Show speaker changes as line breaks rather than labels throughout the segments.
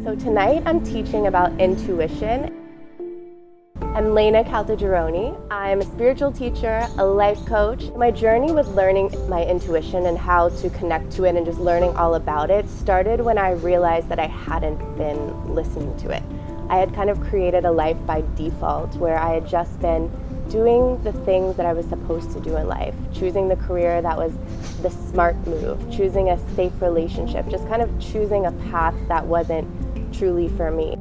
So tonight I'm teaching about intuition. I'm Laina Caltagirone. I'm a spiritual teacher, a life coach. My journey with learning my intuition and how to connect to it and just learning all about it started when I realized that I hadn't been listening to it. I had kind of created a life by default where I had just been doing the things that I was supposed to do in life, choosing the career that was the smart move, choosing a safe relationship, just kind of choosing a path that wasn't truly for me.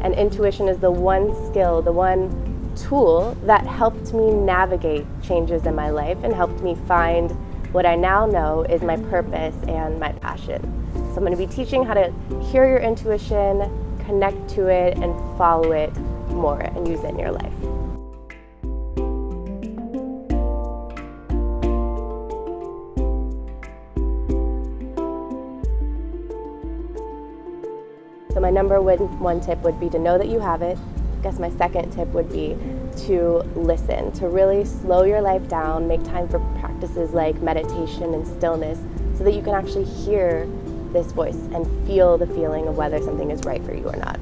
And intuition is the one skill, the one tool that helped me navigate changes in my life and helped me find what I now know is my purpose and my passion. So I'm going to be teaching how to hear your intuition, connect to it, and follow it more and use it in your life. So my number one tip would be to know that you have it. I guess my second tip would be to listen, to really slow your life down, make time for practices like meditation and stillness so that you can actually hear this voice and feel the feeling of whether something is right for you or not.